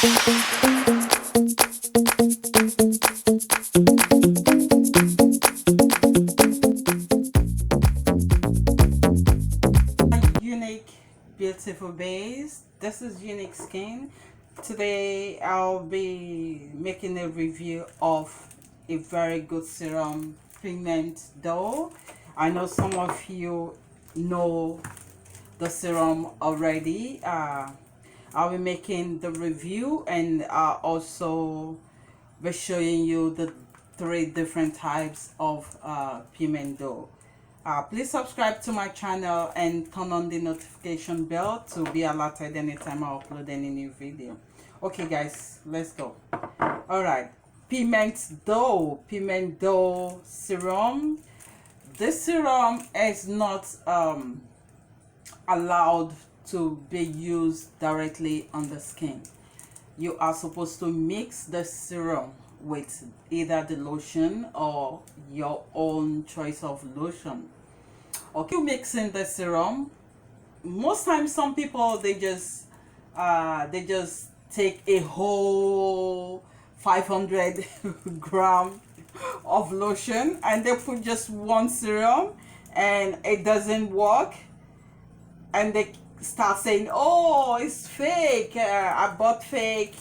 Unique beautiful base. This is Unique Skin. Today I'll be making a review of a very good serum, Piment Doux. I know some of you know the serum already. I'll be making the review, and also be showing you the 3 different types of Piment Doux. Please subscribe to my channel and turn on the notification bell to be alerted anytime I upload any new video. Okay guys, let's go. Alright, Piment Doux serum. This serum is not allowed to be used directly on the skin. You are supposed to mix the serum with either the lotion or your own choice of lotion. Okay, you mix in the serum. Most times some people they just take a whole 500 gram of lotion and they put just one serum and it doesn't work, and they start saying, oh, it's fake, I bought fake,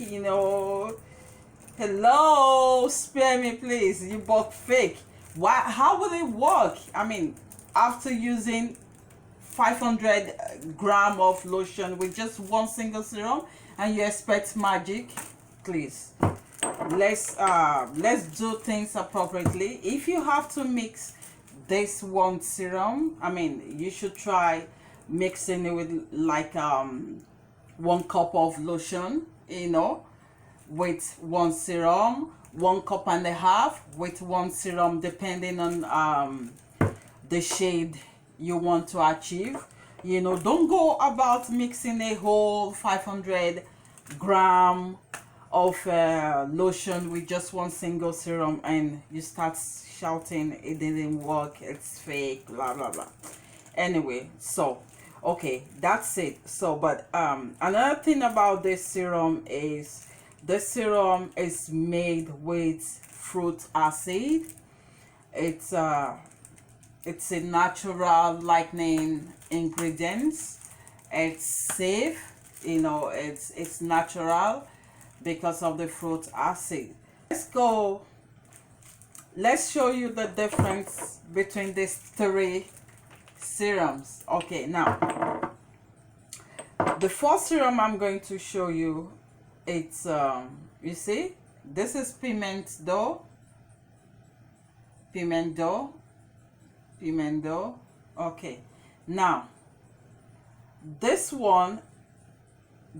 hello, spare me please, you bought fake. Why? How will it work? I mean, after using 500 gram of lotion with just one single serum and you expect magic? Please, let's do things appropriately. If you have to mix this one serum, I mean, you should try mixing it with like 1 cup of lotion, with one serum, 1.5 cups with one serum, depending on the shade you want to achieve. Don't go about mixing a whole 500 gram of lotion with just one single serum and you start shouting it didn't work, it's fake, blah blah blah. Anyway, so okay, that's it. So but another thing about this serum is this serum is made with fruit acid. It's a natural lightening ingredients. It's safe, it's natural because of the fruit acid. Let's show you the difference between these 3 serums. Okay, now the first serum I'm going to show you, it's you see, this is Piment Doux. Okay, now this one,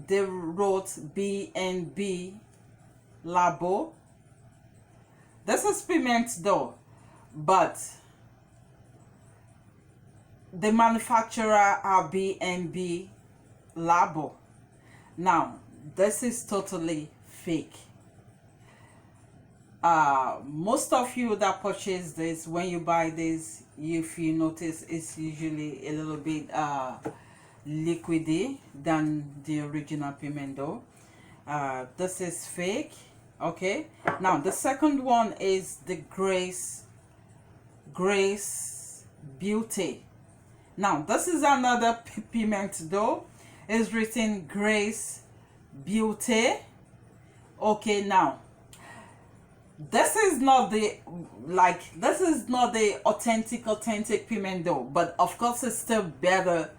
they wrote B&B Labo. This is Piment Doux, but the manufacturer are B&B Labo. Now this is totally fake. Most of you that purchase this, when you buy this, if you notice, it's usually a little bit liquidy than the original Piment Doux. This is fake. Okay, now the second one is the Grace Beauty. Now this is another Piment Doux. It's written Grace Beauty. Okay, now this is not the authentic Piment Doux, but of course it's still better.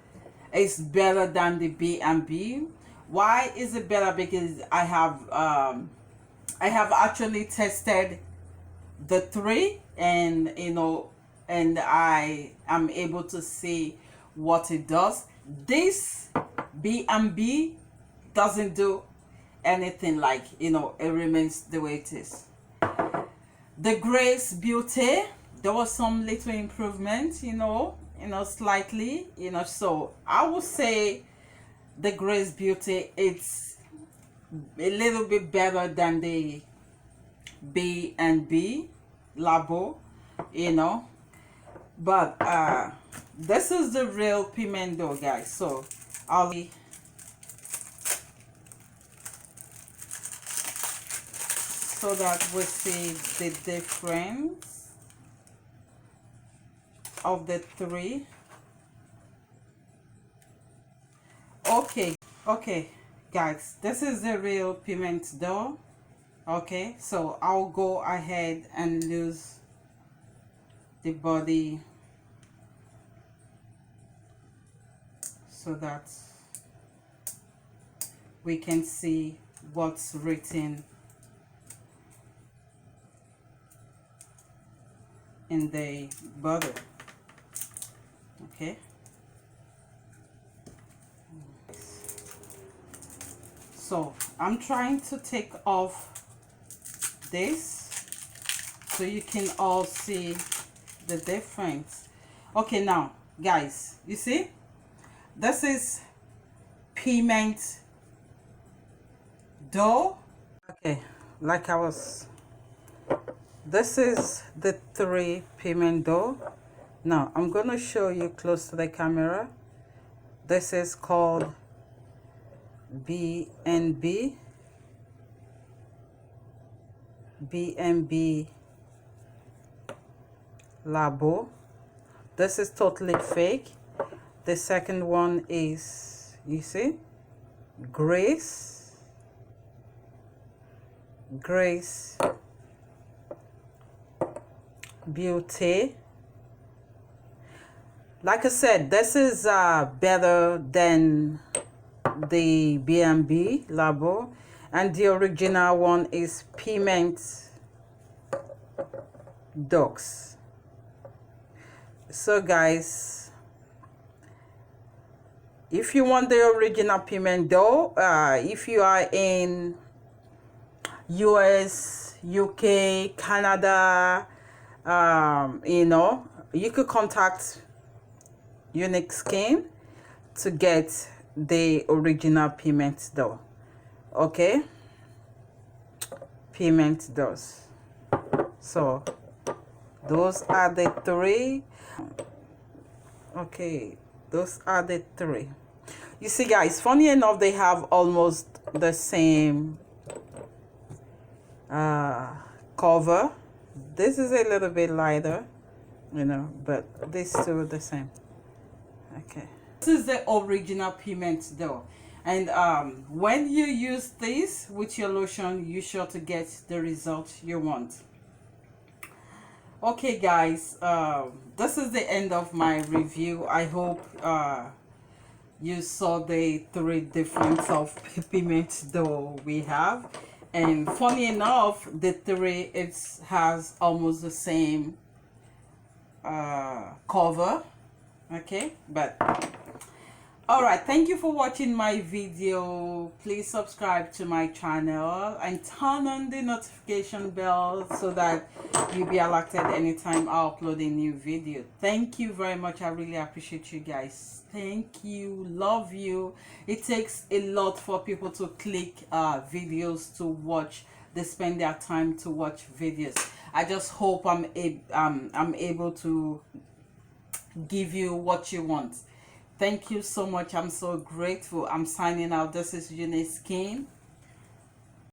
It's better than the B&B. Why is it better? Because I have actually tested the 3, and and I am able to see what it does. This B&B doesn't do anything, like it remains the way it is. The Grace Beauty, there was some little improvement, slightly, so I would say the Grace Beauty, it's a little bit better than the B&B Labo, but this is the real Piment Doux, guys. So so that we see the difference of the three. Okay guys, this is the real Piment Doux. Okay, so I'll go ahead and use the body so that we can see what's written in the bottle. Okay, so I'm trying to take off this so you can all see the difference. Okay, now guys, you see this is Piment Doux. Okay, like I was, this is the three Piment Doux. Now I'm gonna show you close to the camera. This is called B&B Labo. This is totally fake. The second one is, you see, Grace Beauty. Like I said, this is better than the B&B Labo, and the original one is Piment Doux. So guys, if you want the original Piment Doux, if you are in US, UK, Canada, you know, you could contact UNIQUESSKIN to get the original Piment Doux. Okay, Piment Doux. So those are the three. Okay, those are the three. You see guys, funny enough, they have almost the same cover. This is a little bit lighter, you know, but these two are the same. Okay, this is the original Piment Doux, and when you use this with your lotion, you're sure to get the result you want. Okay guys, this is the end of my review. I hope you saw the three difference of Piment Doux we have, and funny enough, the three, it has almost the same cover. Okay, but all right, thank you for watching my video. Please subscribe to my channel and turn on the notification bell so that you'll be alerted anytime I upload a new video. Thank you very much. I really appreciate you guys. Thank you, love you. It takes a lot for people to click videos to watch. They spend their time to watch videos. I just hope I'm able to give you what you want. Thank you so much. I'm so grateful. I'm signing out. This is UNIQUESSKIN.